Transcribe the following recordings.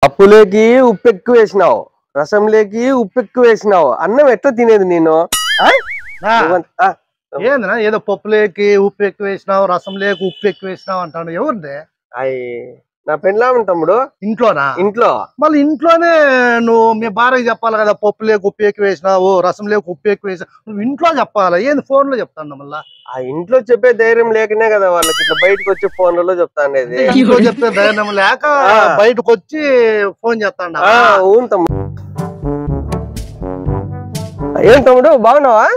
పప్పులోకి ఉప్పు ఎక్కువ వేసినావు, రసంలోకి ఉప్పు ఎక్కువ వేసినావు, అన్నం ఎట్లా తినేది నేను? ఏందినా ఏదో పప్పులోకి ఉప్పు ఎక్కువ వేసినావు, రసంలోకి ఉప్పు ఎక్కువ వేసినావు అంటాడు. ఎవరిది? అయ్యి నా పెళ్ళాం తమ్ముడు. ఇంట్లోనా? ఇంట్లో. మళ్ళీ ఇంట్లోనే నువ్వు మీ భార్యకి చెప్పాలి కదా, పప్పులోకి ఉప్పు ఎక్కువ వేసినావు, రసంలోకి ఉప్పు ఎక్కువ వేసినావు. నువ్వు ఇంట్లో చెప్పాలా, ఏంది ఫోన్ లో చెప్తాను మళ్ళా? ఆ ఇంట్లో చెప్పే ధైర్యం లేకనే కదా వాళ్ళకి ఇట్లా బయటకు వచ్చి ఫోన్లలో చెప్తాండేది. ఇంట్లో చెప్పే ధైర్యం లేక బయటకు వచ్చి ఫోన్ చేస్తాండ. అవును తమ్ముడు. ఏం తమ్ముడు బాగున్నావా?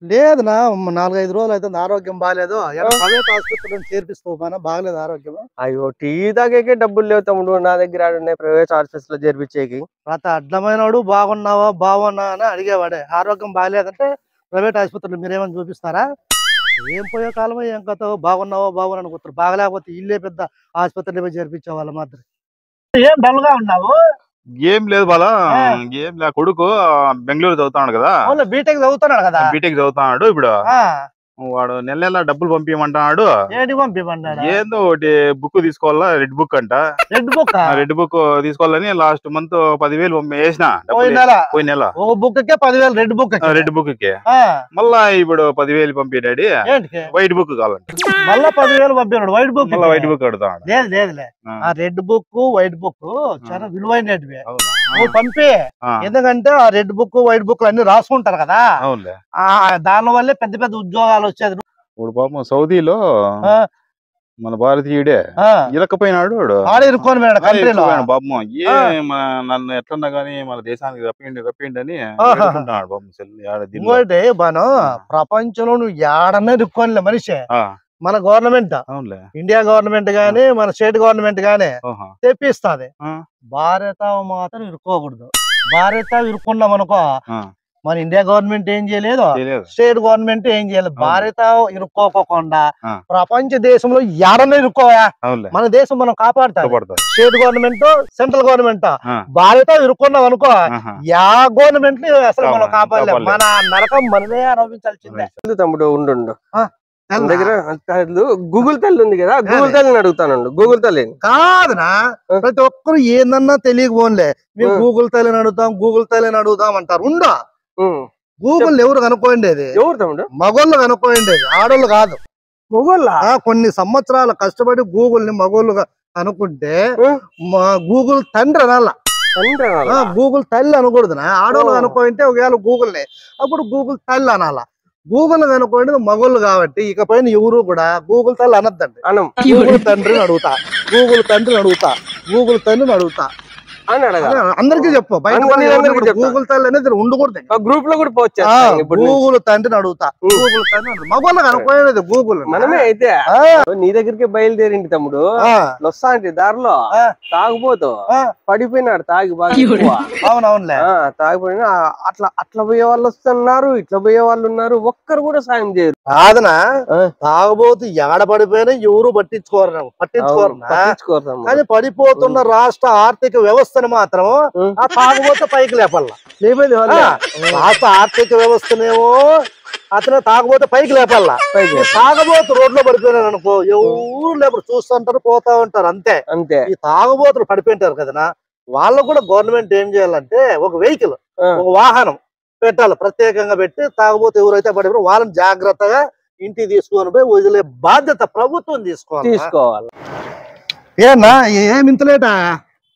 లేదునా, 4-5 రోజులు అయితే ఆరోగ్యం బాగాలేదు. ప్రైవేట్ హాస్పిటల్ చేర్పిస్తావు బాగలేదు ఆరోగ్యం. అయ్యో టీ తాగే డబ్బులు లేవు తమ్ముడు, నా దగ్గర ఆడున్నాయి ప్రైవేట్ హాస్పిటల్ లో చేర్పించేకి. ప్రతి అడ్డమైనవాడు బాగున్నావా బాగున్నా అని అడిగేవాడే. ఆరోగ్యం బాగాలేదంటే ప్రైవేట్ ఆసుపత్రులు మీరేమని చూపిస్తారా? ఏం పోయే కాలమో ఏం కథ, బాగున్నావా బాగున్నా అనుకుంటారు. బాగలేకపోతే ఇల్లే పెద్ద ఆసుపత్రిలో చేర్పించే వాళ్ళ మాత్రం. ఏం డల్ గా ఉన్నావు? ఏం లేదు బాలా, ఏం లే. కొడుకు బెంగళూరు చదువుతాడు కదా, బీటెక్ చదువుతున్నాడు కదా. బీటెక్ చదువుతున్నాడు. ఇప్పుడు వాడు నెల నెల డబ్బులు పంపించమంటున్నాడు. ఏంటి పంపించమన్నాడు? ఏందో ఒకటి బుక్ తీసుకోవాలా, రెడ్ బుక్ అంట. రెడ్ బుక్ తీసుకోవాలని లాస్ట్ మంత్ 10,000 వేసిన. పోయిన నెల ఒక బుక్ కే 10,000 రెడ్ బుక్. రెడ్ బుక్ కి మళ్ళా ఇప్పుడు 10,000 పంపి డాడీ వైట్ బుక్ కావాలంట. మళ్ళా 10,000 పంపినాడు వైట్ బుక్. మళ్ళీ వైట్ బుక్ అడుగుతాడు. లేదులే, ఆ రెడ్ బుక్ వైట్ బుక్ చాలా విలువైనవి. నువ్వు పంపి, ఎందుకంటే ఆ రెడ్ బుక్ వైట్ బుక్ అన్ని రాసుకుంటారు కదా, దాని వల్లే పెద్ద పెద్ద ఉద్యోగాలు వచ్చేది. ఇప్పుడు పాపం సౌదీలో మన భారతీయుడే ఇరకపోయినాడు. ఇరుక్కొని పాపం నన్ను ఎట్లన్నా గానీ మన దేశానికి రప్పిండి అని ఇంకోటి బాను, ప్రపంచంలో నువ్వు ఏడన్నా ఇరుక్కోనిలే మనిషి. మన గవర్నమెంట్, ఇండియా గవర్నమెంట్ గానీ మన స్టేట్ గవర్నమెంట్ గానీ తెప్పిస్తాది. భారత మాత్రం ఇరుక్కోకూడదు. భారత ఇరుక్కున్నాం అనుకో, మన ఇండియా గవర్నమెంట్ ఏం చేయలేదు, స్టేట్ గవర్నమెంట్ ఏం చేయలేదు. భారత ఇరుక్కోకుండా ప్రపంచ దేశంలో ఏడన్నా ఇరుక్కోవా, మన దేశం మనం కాపాడుతాం. State government, central government. భారత ఇరుక్కున్నాం అనుకో, యా గవర్నమెంట్ అసలు మనం కాపాడలేము. మన నరకం మనమే అనుభవించాల్సిందే. తమ్ముడు ఉండు, దగ్గర గూగుల్ తల్లి ఉంది కదా, గూగుల్ తల్లిని అడుగుతానండు. గూగుల్ తల్లి కాదునా, ప్రతి ఒక్కరు ఏందన్నా తెలియకపోలే మేము గూగుల్ తల్లిని అడుగుతాం, గూగుల్ తల్లిని అడుగుతాం అంటారు. ఉందా గూగుల్ ఎవరు కనుక్కోండేది? ఎవరు తమ్ముడు? మగోళ్ళు కనుక్కోండేది, ఆడోళ్ళు కాదు. మగోళ్ళ కొన్ని సంవత్సరాల కష్టపడి గూగుల్ ని మగోళ్ళు కనుక్కుంటే గూగుల్ తండ్రి అనాల, గూగుల్ తల్లి అనకూడదునా. ఆడోళ్ళు కనుక్కోంటే ఒకవేళ గూగుల్ ని, అప్పుడు గూగుల్ తల్లి అనాల. గూగుల్ కనుక్కోండి మగోళ్ళు కాబట్టి ఇకపైన ఎవరు కూడా గూగుల్ తల్లి అనద్దండి. గూగుల్ తండ్రిని అడుగుతా, గూగుల్ తండ్రిని అడుగుతా, గూగుల్ తండ్రిని అడుగుతా అని అందరికీ చెప్పు. బయట గూగుల్ తల్లి అనేది ఉండకూడదు. గ్రూప్ లో కూడా గూగుల్ తండ్రిని అడుగుతా, గూగుల్ తండ్రి మగోళ్ళు కనుక్కోలేదు. గూగుల్ మనమే అయితే నీ దగ్గరికి బయలుదేరింది తమ్ముడు. వస్తా అంటే దారిలో తాగుపోతూ పడిపోయినాడు, తాగి బాగా. అవునవునులే, తాగిపోయినా అట్లా పోయే వాళ్ళు వస్తున్నారు, ఇట్లా పోయే వాళ్ళు ఉన్నారు, ఒక్కరు కూడా సాయం చేయరు. కాదనా, తాగుబోతు ఏడ పడిపోయినా ఎవరు పట్టించుకోరు. కానీ పడిపోతున్న రాష్ట్ర ఆర్థిక వ్యవస్థ మాత్రం ఆ తాగుబోతు పైకి లేపాల. రాష్ట్ర ఆర్థిక వ్యవస్థనేమో అతను తాగుబోతే పైకి లేపాల. తాగబోతు రోడ్లో పడిపోయినారు అనుకో, ఎవరు లేపరు, చూస్తుంటారు, పోతా ఉంటారు, అంతే. ఈ తాగుబోతులు పడిపోయింటారు కదనా, వాళ్ళకు కూడా గవర్నమెంట్ ఏం చేయాలంటే ఒక వెహికల్, ఒక వాహనం పెట్టాలి, ప్రత్యేకంగా పెట్టి తాగుబోతు ఎవరైతే పడిపోయారో వాళ్ళని జాగ్రత్తగా ఇంటికి తీసుకొని పోయి వదిలే బాధ్యత ప్రభుత్వం తీసుకోవాలి. ఏనా ఏమింతలేటా?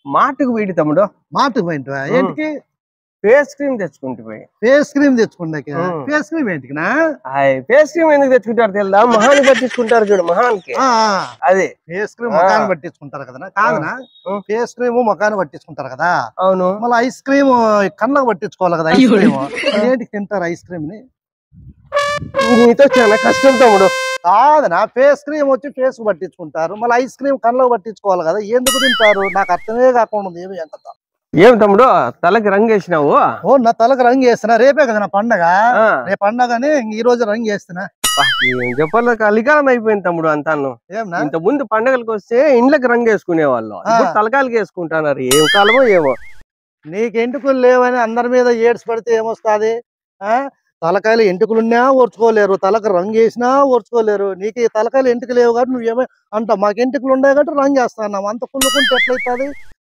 మాటకు పోయి తమ్ముడు, మాటకు పోయింటా? ఏంటికి? ఫేస్ క్రీమ్ తెచ్చుకుంటే పోయి. ఫేస్ క్రీమ్ తెచ్చుకుంటాక? ఫేస్ క్రీమ్ ఏంటికినా? ఫేస్ క్రీమ్ ఎందుకు తెచ్చుకుంటారు తెలుదా? మహాన్ని పట్టించుకుంటారు చూడు, మహానికి. అదే ఫేస్ క్రీమ్ ముఖాన్ని పట్టించుకుంటారు కదా. కాదనా, ఫేస్ క్రీమ్ ముఖాన్ని పట్టించుకుంటారు కదా. అవును, మళ్ళీ ఐస్ క్రీమ్ కళ్ళకు పట్టించుకోవాలి కదా. ఐస్ క్రీమ్ ఏంటికి తింటారు ఐస్ క్రీమ్ ని? నీతో చాలా కష్టం తమ్ముడు. కాదనా, ఫేస్ క్రీమ్ వచ్చి ఫేస్ కు పట్టించుకుంటారు, మళ్ళీ ఐస్ క్రీమ్ కళ్ళకు పట్టించుకోవాలి కదా. ఎందుకు తింటారు నాకు అర్థమే కాకుండా ఉంది. ఏమి ఎంత ఏం తమ్ముడు తలకి రంగు వేసినావు? ఓ, నా తలకు రంగు వేస్తున్నా. రేపే కదా నా పండగ, రేపు పండగని ఈ రోజు రంగు వేస్తున్నా. చెప్పాలి, కలికాలం అయిపోయింది తమ్ముడు అంతాను. ఇంత ముందు పండగలకు వస్తే ఇండ్లకి రంగు వేసుకునే వాళ్ళు, తలకాయలకి వేసుకుంటున్నారు. ఏం కాలమో ఏమో. నీకు ఎంటుకలు లేవని అందరి మీద ఏడ్స్ పడితే ఏమొస్తుంది? తలకాయలు ఎంటుకలున్నా ఓర్చుకోలేరు, తలకు రంగు వేసినా ఓర్చుకోలేరు. నీకు ఈ తలకాయలు ఎంటుకలు లేవు కాబట్టి నువ్వేమో అంటావు, మాకు ఎంటుకలు ఉన్నాయి కాబట్టి రంగు వేస్తున్నావు. అంత కుళ్ళుకుంటే ఎట్లయితుంది?